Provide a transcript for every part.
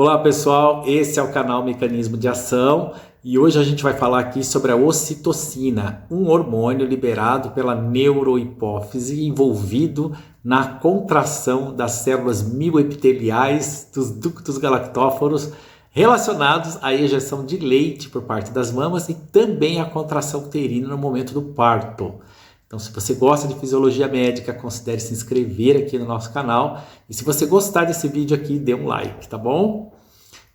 Olá pessoal, esse é o canal Mecanismo de Ação e hoje a gente vai falar aqui sobre a ocitocina, um hormônio liberado pela neurohipófise envolvido na contração das células mioepiteliais dos ductos galactóforos relacionados à ejeção de leite por parte das mamas e também à contração uterina no momento do parto. Então, se você gosta de fisiologia médica, considere se inscrever aqui no nosso canal. E se você gostar desse vídeo aqui, dê um like, tá bom?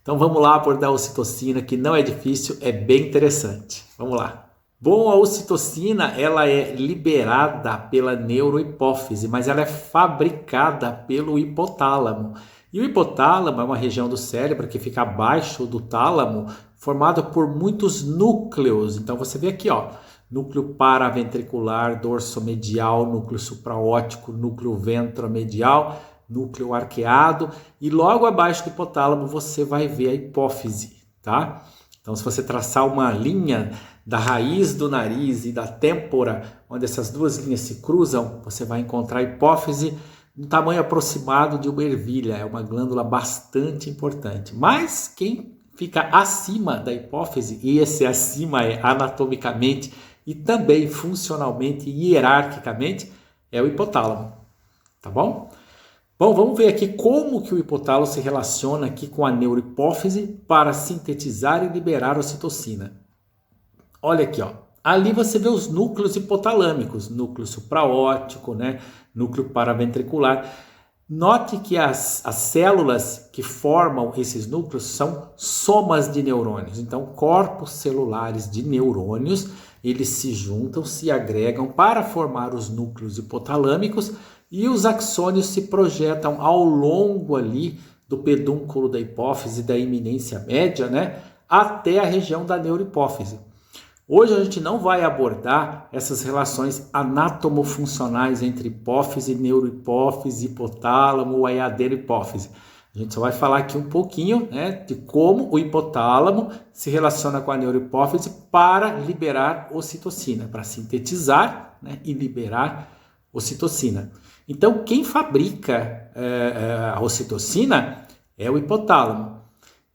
Então, vamos lá abordar a ocitocina, que não é difícil, é bem interessante. Vamos lá. Bom, a ocitocina, ela é liberada pela neurohipófise, mas ela é fabricada pelo hipotálamo. E o hipotálamo é uma região do cérebro que fica abaixo do tálamo, formada por muitos núcleos. Então, você vê aqui, ó. Núcleo paraventricular, dorsomedial, núcleo supraóptico, núcleo ventromedial, núcleo arqueado e logo abaixo do hipotálamo você vai ver a hipófise, tá? Então, se você traçar uma linha da raiz do nariz e da têmpora, onde essas duas linhas se cruzam, você vai encontrar a hipófise no tamanho aproximado de uma ervilha, é uma glândula bastante importante. Mas quem fica acima da hipófise, e esse acima é anatomicamente e também funcionalmente e hierarquicamente, é o hipotálamo, tá bom? Bom, vamos ver aqui como que o hipotálamo se relaciona aqui com a neurohipófise para sintetizar e liberar a ocitocina. Olha aqui, ó. Ali você vê os núcleos hipotalâmicos, núcleo supraóptico, né? Núcleo paraventricular. Note que as células que formam esses núcleos são somas de neurônios. Então, corpos celulares de neurônios, eles se juntam, se agregam para formar os núcleos hipotalâmicos e os axônios se projetam ao longo ali do pedúnculo da hipófise, da eminência média, né, até a região da neurohipófise. Hoje a gente não vai abordar essas relações anatomofuncionais entre hipófise, neurohipófise, hipotálamo ou adenohipófise. A gente só vai falar aqui um pouquinho, né, de como o hipotálamo se relaciona com a neurohipófise para liberar ocitocina, para sintetizar, né, e liberar ocitocina. Então, quem fabrica a ocitocina é o hipotálamo.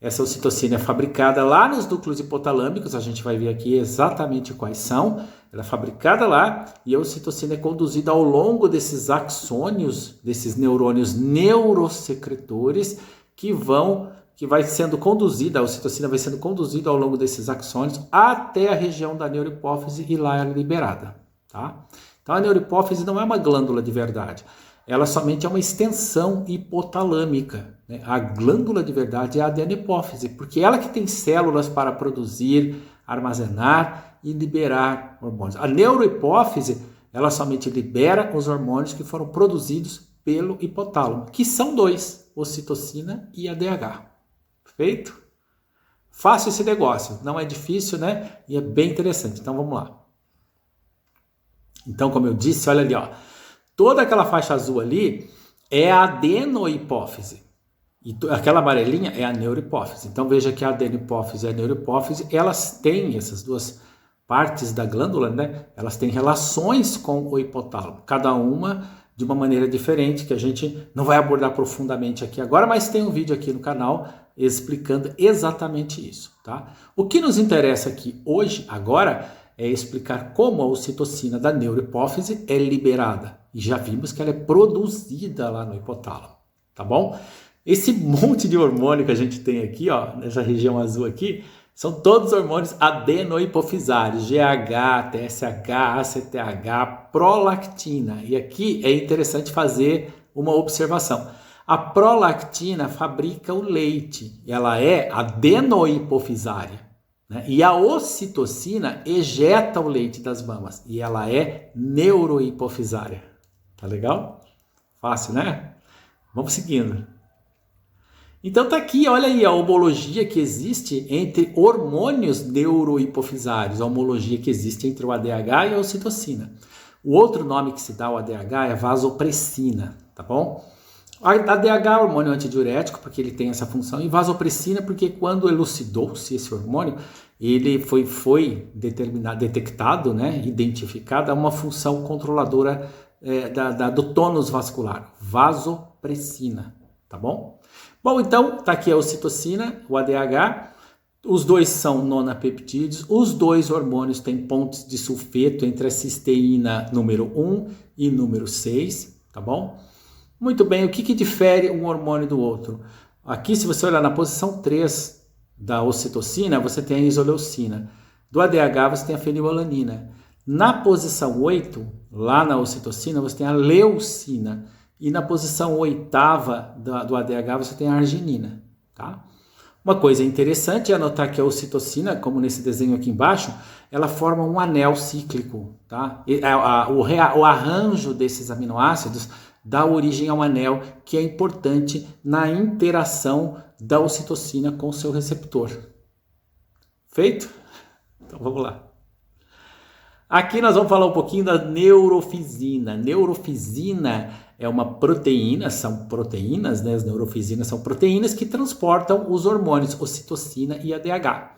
Essa ocitocina é fabricada lá nos núcleos hipotalâmicos, a gente vai ver aqui exatamente quais são. Ela é fabricada lá e a ocitocina é conduzida ao longo desses axônios, desses neurônios neurosecretores vai sendo conduzida, a ocitocina vai sendo conduzida ao longo desses axônios até a região da neurohipófise e lá ela é liberada, tá? Então a neurohipófise não é uma glândula de verdade. Ela somente é uma extensão hipotalâmica, né? A glândula de verdade é a adenohipófise, porque ela que tem células para produzir, armazenar e liberar hormônios. A neurohipófise, ela somente libera os hormônios que foram produzidos pelo hipotálamo, que são dois, ocitocina e ADH. Feito? Fácil esse negócio, não é difícil, né? E é bem interessante. Então vamos lá. Então, como eu disse, olha ali, ó. Toda aquela faixa azul ali é a adenohipófise. E aquela amarelinha é a neurohipófise. Então veja que a adenohipófise e a neurohipófise, elas têm essas duas partes da glândula, né? Elas têm relações com o hipotálamo. Cada uma de uma maneira diferente, que a gente não vai abordar profundamente aqui agora, mas tem um vídeo aqui no canal explicando exatamente isso, tá? O que nos interessa aqui hoje, agora, é explicar como a ocitocina da neurohipófise é liberada. E já vimos que ela é produzida lá no hipotálamo, tá bom? Esse monte de hormônio que a gente tem aqui, ó, nessa região azul aqui, são todos hormônios adenohipofisários, GH, TSH, ACTH, prolactina. E aqui é interessante fazer uma observação. A prolactina fabrica o leite, ela é adenohipofisária. Né? E a ocitocina ejeta o leite das mamas e ela é neurohipofisária. Tá legal? Fácil, né? Vamos seguindo. Então tá aqui, olha aí a homologia que existe entre hormônios neurohipofisários, a homologia que existe entre o ADH e a ocitocina. O outro nome que se dá ao ADH é vasopressina, tá bom? A ADH é hormônio antidiurético, porque ele tem essa função, e vasopressina, porque quando elucidou-se esse hormônio, ele foi detectado, né, identificada uma função controladora do tônus vascular, vasopressina, tá bom? Bom, então, tá aqui a ocitocina, o ADH. Os dois são nonapeptídeos, os dois hormônios têm pontos de sulfeto entre a cisteína número 1 e número 6, tá bom? Muito bem, o que difere um hormônio do outro? Aqui, se você olhar na posição 3 da ocitocina, você tem a isoleucina. Do ADH, você tem a fenilalanina. Na posição 8, lá na ocitocina, você tem a leucina. E na posição 8ª do ADH, você tem a arginina, tá? Uma coisa interessante é anotar que a ocitocina, como nesse desenho aqui embaixo, ela forma um anel cíclico, tá? O arranjo desses aminoácidos dá origem a um anel que é importante na interação da ocitocina com o seu receptor. Feito? Então vamos lá. Aqui nós vamos falar um pouquinho da neurofisina. Neurofisina é uma proteína, são proteínas, né? As neurofisinas são proteínas que transportam os hormônios ocitocina e ADH.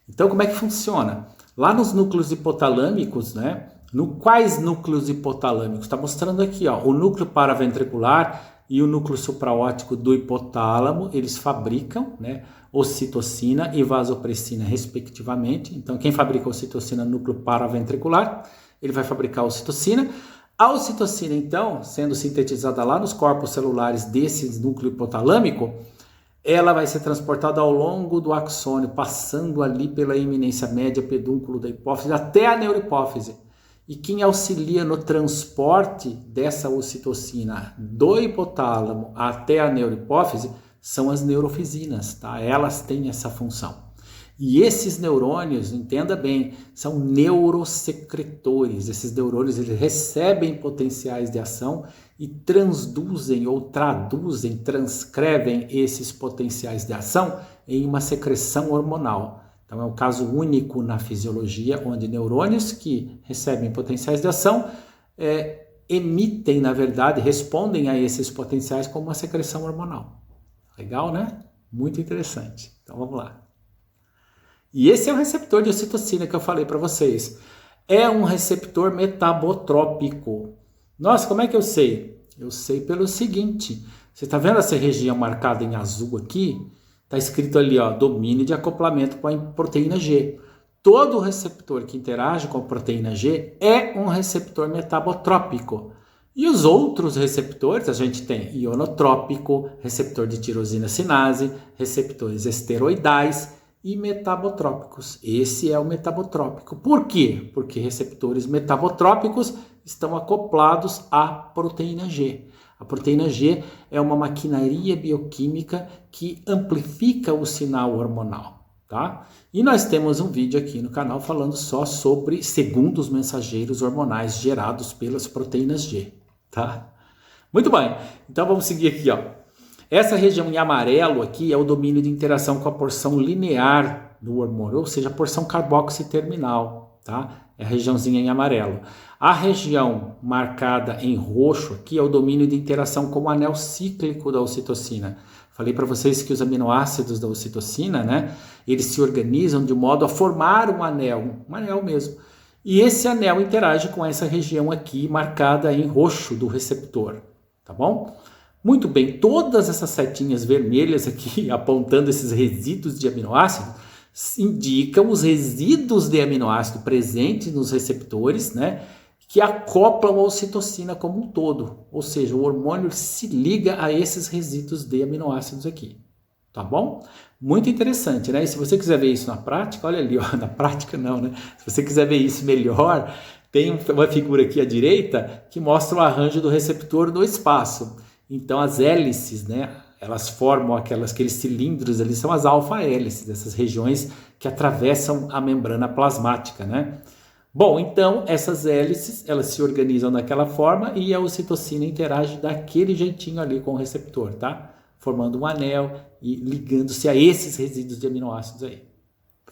Então, como é que funciona? Lá nos núcleos hipotalâmicos, né? Quais núcleos hipotalâmicos? Está mostrando aqui, ó, o núcleo paraventricular e o núcleo supraóptico do hipotálamo, eles fabricam, né, ocitocina e vasopressina, respectivamente. Então, quem fabrica ocitocina no núcleo paraventricular, ele vai fabricar ocitocina. A ocitocina, então, sendo sintetizada lá nos corpos celulares desse núcleo hipotalâmico, ela vai ser transportada ao longo do axônio, passando ali pela eminência média, pedúnculo da hipófise, até a neurohipófise. E quem auxilia no transporte dessa ocitocina do hipotálamo até a neurohipófise são as neurofisinas, tá? Elas têm essa função. E esses neurônios, entenda bem, são neurosecretores. Esses neurônios eles recebem potenciais de ação e transduzem ou traduzem, transcrevem esses potenciais de ação em uma secreção hormonal. Então é um caso único na fisiologia, onde neurônios que recebem potenciais de ação emitem, na verdade, respondem a esses potenciais como uma secreção hormonal. Legal, né? Muito interessante. Então vamos lá. E esse é o receptor de ocitocina que eu falei para vocês. É um receptor metabotrópico. Nossa, como é que eu sei? Eu sei pelo seguinte. Você está vendo essa região marcada em azul aqui? Está escrito ali, ó, domínio de acoplamento com a proteína G. Todo receptor que interage com a proteína G é um receptor metabotrópico. E os outros receptores, a gente tem ionotrópico, receptor de tirosina sinase, receptores esteroidais e metabotrópicos. Esse é o metabotrópico. Por quê? Porque receptores metabotrópicos estão acoplados à proteína G. A proteína G é uma maquinaria bioquímica que amplifica o sinal hormonal, tá? E nós temos um vídeo aqui no canal falando só sobre segundos mensageiros hormonais gerados pelas proteínas G, tá? Muito bem, então vamos seguir aqui, ó. Essa região em amarelo aqui é o domínio de interação com a porção linear do hormônio, ou seja, a porção carboxiterminal, tá? É a regiãozinha em amarelo. A região marcada em roxo aqui é o domínio de interação com o anel cíclico da ocitocina. Falei para vocês que os aminoácidos da ocitocina, né, eles se organizam de modo a formar um anel mesmo. E esse anel interage com essa região aqui marcada em roxo do receptor, tá bom? Muito bem, todas essas setinhas vermelhas aqui apontando esses resíduos de aminoácido indicam os resíduos de aminoácido presentes nos receptores, né, que acoplam a ocitocina como um todo. Ou seja, o hormônio se liga a esses resíduos de aminoácidos aqui. Tá bom? Muito interessante, né? E se você quiser ver isso na prática, olha ali, ó, na prática não, né? Se você quiser ver isso melhor, tem uma figura aqui à direita que mostra o arranjo do receptor no espaço. Então as hélices, né, elas formam aqueles cilindros ali, são as alfa-hélices, essas regiões que atravessam a membrana plasmática, né? Bom, então essas hélices, elas se organizam daquela forma e a ocitocina interage daquele jeitinho ali com o receptor, tá? Formando um anel e ligando-se a esses resíduos de aminoácidos aí.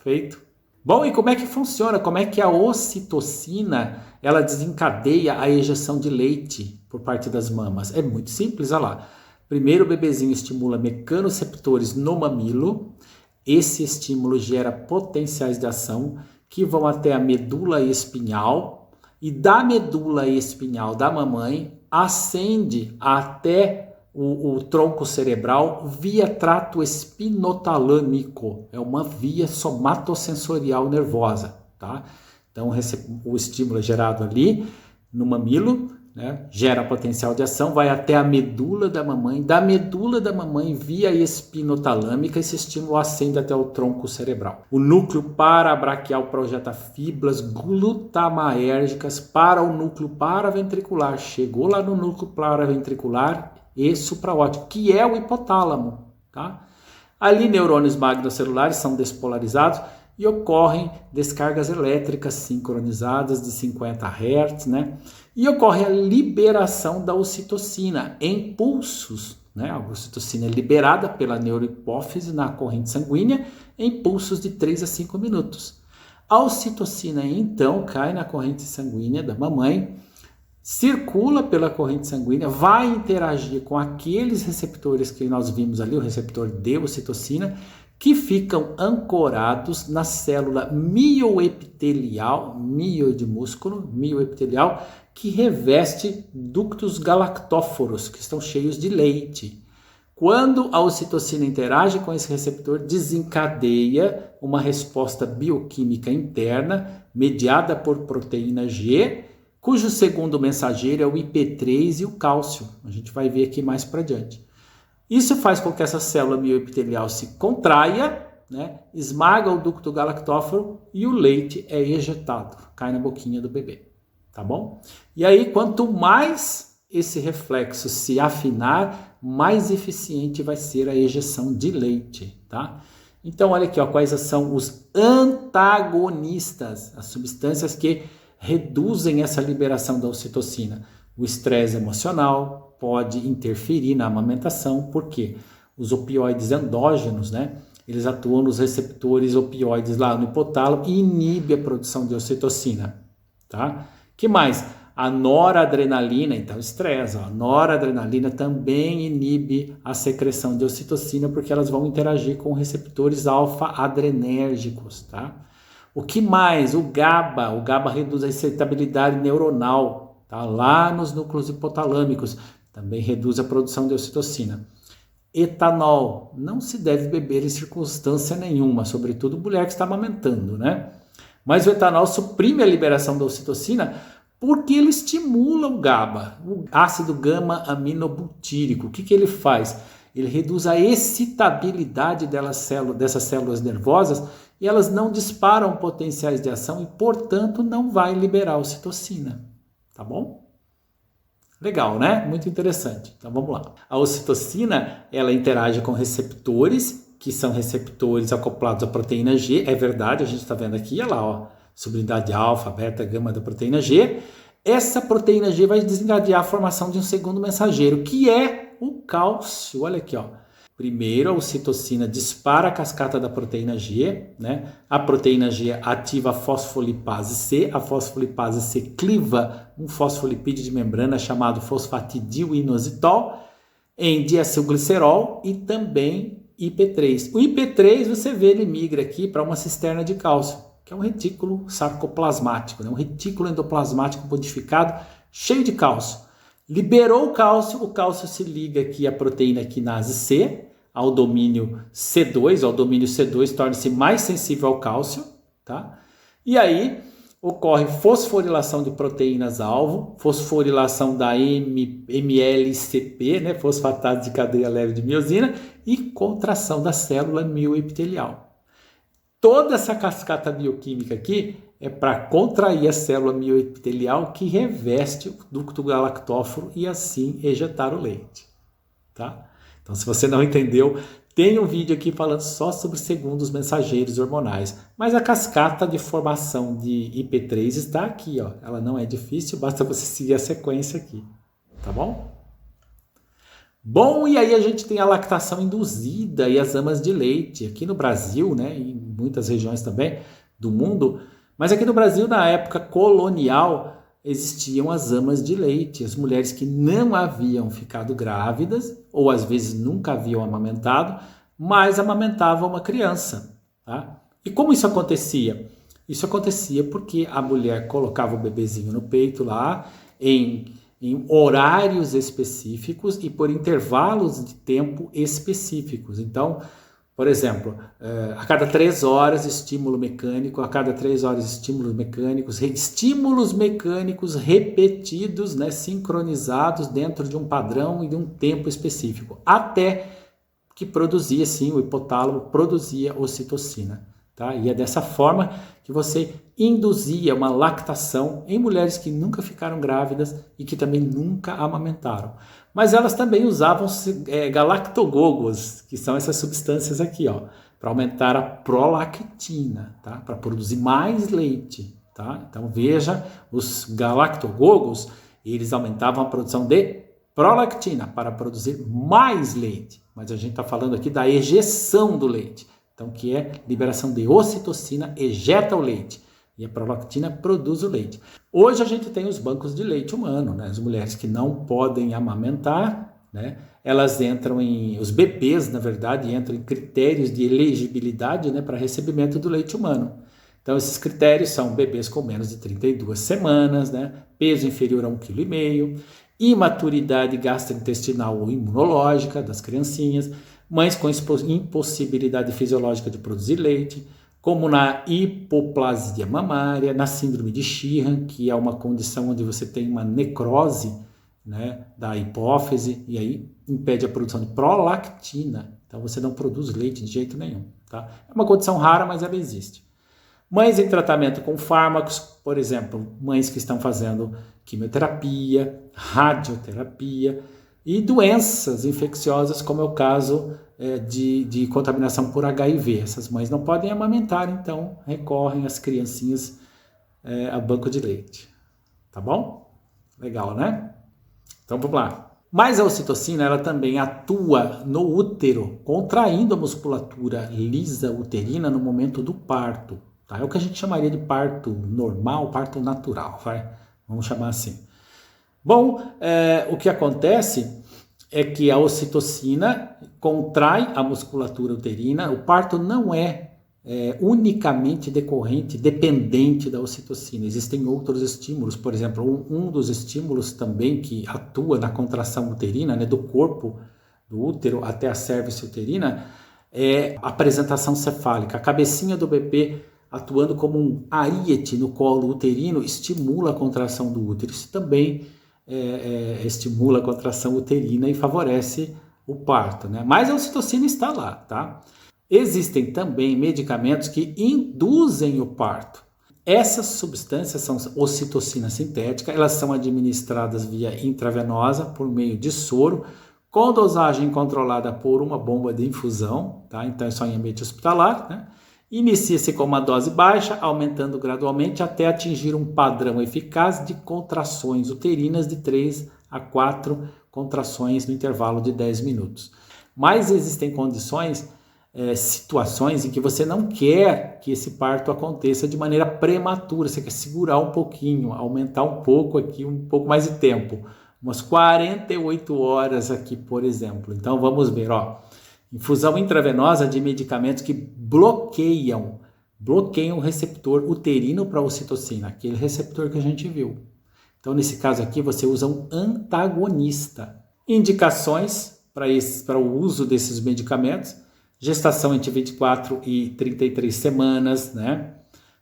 Feito? Bom, e como é que funciona? Como é que a ocitocina, ela desencadeia a ejeção de leite por parte das mamas? É muito simples, olha lá. Primeiro o bebezinho estimula mecanoreceptores no mamilo. Esse estímulo gera potenciais de ação que vão até a medula espinhal. E da medula espinhal da mamãe, ascende até o tronco cerebral via trato espinotalâmico. É uma via somatosensorial nervosa, tá? Então o estímulo é gerado ali no mamilo, né? Gera potencial de ação, vai até a medula da mamãe. Da medula da mamãe, via espinotalâmica, esse estímulo ascende até o tronco cerebral. O núcleo parabraquial projeta fibras glutamaérgicas para o núcleo paraventricular. Chegou lá no núcleo paraventricular e supraóptico, que é o hipotálamo, tá? Ali neurônios magnocelulares são despolarizados e ocorrem descargas elétricas sincronizadas de 50 Hz, né? E ocorre a liberação da ocitocina em pulsos, né? A ocitocina é liberada pela neurohipófise na corrente sanguínea em pulsos de 3 a 5 minutos. A ocitocina, então, cai na corrente sanguínea da mamãe, circula pela corrente sanguínea, vai interagir com aqueles receptores que nós vimos ali, o receptor de ocitocina, que ficam ancorados na célula mioepitelial, mio de músculo, mioepitelial, que reveste ductos galactóforos, que estão cheios de leite. Quando a ocitocina interage com esse receptor, desencadeia uma resposta bioquímica interna, mediada por proteína G, cujo segundo mensageiro é o IP3 e o cálcio. A gente vai ver aqui mais para diante. Isso faz com que essa célula mioepitelial se contraia, né, esmaga o ducto galactóforo e o leite é ejetado, cai na boquinha do bebê, tá bom? E aí, quanto mais esse reflexo se afinar, mais eficiente vai ser a ejeção de leite, tá? Então, olha aqui, ó, quais são os antagonistas, as substâncias que reduzem essa liberação da ocitocina. O estresse emocional pode interferir na amamentação, porque os opioides endógenos, né, eles atuam nos receptores opioides lá no hipotálamo e inibe a produção de ocitocina, tá? Que mais? A noradrenalina, então estresse, ó, a noradrenalina também inibe a secreção de ocitocina, porque elas vão interagir com receptores alfa-adrenérgicos, tá? O que mais? O GABA reduz a excitabilidade neuronal, tá? Lá nos núcleos hipotalâmicos, também reduz a produção de ocitocina. Etanol, não se deve beber em circunstância nenhuma, sobretudo mulher que está amamentando, né? Mas o etanol suprime a liberação da ocitocina porque ele estimula o GABA, o ácido gama-aminobutírico. O que ele faz? Ele reduz a excitabilidade dessas células nervosas e elas não disparam potenciais de ação e, portanto, não vai liberar a ocitocina, tá bom? Legal, né? Muito interessante. Então vamos lá. A ocitocina, ela interage com receptores, que são receptores acoplados à proteína G. É verdade, a gente está vendo aqui, olha lá, ó, subunidade alfa, beta, gama da proteína G. Essa proteína G vai desencadear a formação de um segundo mensageiro, que é o cálcio. Olha aqui, ó. Primeiro, a ocitocina dispara a cascata da proteína G, né? A proteína G ativa a fosfolipase C. A fosfolipase C cliva um fosfolipídio de membrana chamado fosfatidil-inositol em diacilglicerol e também IP3. O IP3, você vê, ele migra aqui para uma cisterna de cálcio, que é um retículo sarcoplasmático, né? Um retículo endoplasmático modificado cheio de cálcio. Liberou o cálcio se liga aqui à proteína quinase C, ao domínio C2, ao domínio C2 torna-se mais sensível ao cálcio, tá? E aí ocorre fosforilação de proteínas-alvo, fosforilação da MLCP, né? Fosfatase de cadeia leve de miosina, e contração da célula mioepitelial. Toda essa cascata bioquímica aqui é para contrair a célula mioepitelial que reveste o ducto galactóforo e assim ejetar o leite, tá? Então, se você não entendeu, tem um vídeo aqui falando só sobre segundos mensageiros hormonais. Mas a cascata de formação de IP3 está aqui, ó. Ela não é difícil, basta você seguir a sequência aqui, tá bom? Bom, e aí a gente tem a lactação induzida e as amas de leite. Aqui no Brasil, né, e em muitas regiões também do mundo, mas aqui no Brasil, na época colonial, existiam as amas de leite, as mulheres que não haviam ficado grávidas, ou às vezes nunca haviam amamentado, mas amamentavam uma criança, tá? E como isso acontecia? Isso acontecia porque a mulher colocava o bebezinho no peito lá, em em horários específicos e por intervalos de tempo específicos. Então, por exemplo, a cada 3 horas estímulo mecânico, a cada 3 horas estímulos mecânicos repetidos, né, sincronizados dentro de um padrão e de um tempo específico, até que produzia, sim, o hipotálamo produzia ocitocina. Tá? E é dessa forma que você induzia uma lactação em mulheres que nunca ficaram grávidas e que também nunca amamentaram. Mas elas também usavam galactogogos, que são essas substâncias aqui, para aumentar a prolactina, tá? Para produzir mais leite. Tá? Então veja, os galactogogos, eles aumentavam a produção de prolactina para produzir mais leite. Mas a gente está falando aqui da ejeção do leite. Então, que é liberação de ocitocina, ejeta o leite. E a prolactina produz o leite. Hoje a gente tem os bancos de leite humano, né? As mulheres que não podem amamentar, né? Elas entram os bebês, na verdade, entram em critérios de elegibilidade, né, para recebimento do leite humano. Então, esses critérios são bebês com menos de 32 semanas, né? Peso inferior a 1,5 kg, imaturidade gastrointestinal ou imunológica das criancinhas, mães com impossibilidade fisiológica de produzir leite, como na hipoplasia mamária, na síndrome de Sheehan, que é uma condição onde você tem uma necrose, né, da hipófise, e aí impede a produção de prolactina. Então você não produz leite de jeito nenhum. Tá? É uma condição rara, mas ela existe. Mães em tratamento com fármacos, por exemplo, mães que estão fazendo quimioterapia, radioterapia, e doenças infecciosas, como é o caso de contaminação por HIV. Essas mães não podem amamentar, então recorrem as criancinhas a banco de leite. Tá bom? Legal, né? Então vamos lá. Mas a ocitocina, ela também atua no útero, contraindo a musculatura lisa uterina no momento do parto. Tá? É o que a gente chamaria de parto normal, parto natural, vai? Vamos chamar assim. Bom, o que acontece é que a ocitocina contrai a musculatura uterina. O parto não é unicamente dependente da ocitocina. Existem outros estímulos, por exemplo, um dos estímulos também que atua na contração uterina, né, do corpo, do útero até a cervix uterina, é a apresentação cefálica. A cabecinha do bebê atuando como um ariete no colo uterino estimula a contração do útero. Isso também estimula a contração uterina e favorece o parto, né? Mas a ocitocina está lá, tá? Existem também medicamentos que induzem o parto. Essas substâncias são ocitocina sintética, elas são administradas via intravenosa por meio de soro, com dosagem controlada por uma bomba de infusão, tá? Então é só em ambiente hospitalar, né? Inicia-se com uma dose baixa, aumentando gradualmente até atingir um padrão eficaz de contrações uterinas de 3 a 4 contrações no intervalo de 10 minutos. Mas existem situações em que você não quer que esse parto aconteça de maneira prematura, você quer segurar um pouquinho, aumentar um pouco aqui, um pouco mais de tempo, umas 48 horas aqui, por exemplo. Então vamos ver, infusão intravenosa de medicamentos que bloqueiam o receptor uterino para a ocitocina, aquele receptor que a gente viu. Então, nesse caso aqui, você usa um antagonista. Indicações para o uso desses medicamentos: gestação entre 24 e 33 semanas, né?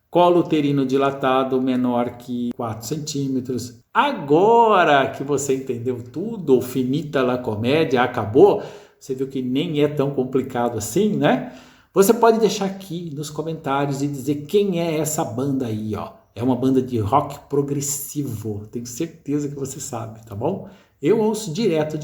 Colo uterino dilatado menor que 4 centímetros. Agora que você entendeu tudo, finita la comédia, acabou, você viu que nem é tão complicado assim, né? Você pode deixar aqui nos comentários e dizer quem é essa banda aí, É uma banda de rock progressivo. Tenho certeza que você sabe, tá bom? Eu ouço direto.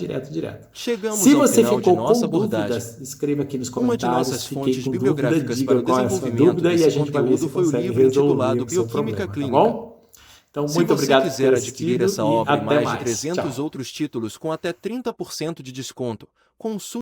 Chegamos Se ao você final ficou de nossa com abordagem. dúvidas, escreva aqui nos Uma de comentários. nossas Fiquei fontes com bibliográficas dúvida, para o diga qual é a sua desenvolvimento dúvida e a desse gente vai ver se conteúdo foi o consegue livro resolver intitulado o seu Bioquímica problema, Clínica. tá bom? Então, Se muito você obrigado por quiser ter adquirir assistido essa e obra e até mais de mais. 300 Tchau. outros títulos com até 30% de desconto, consulte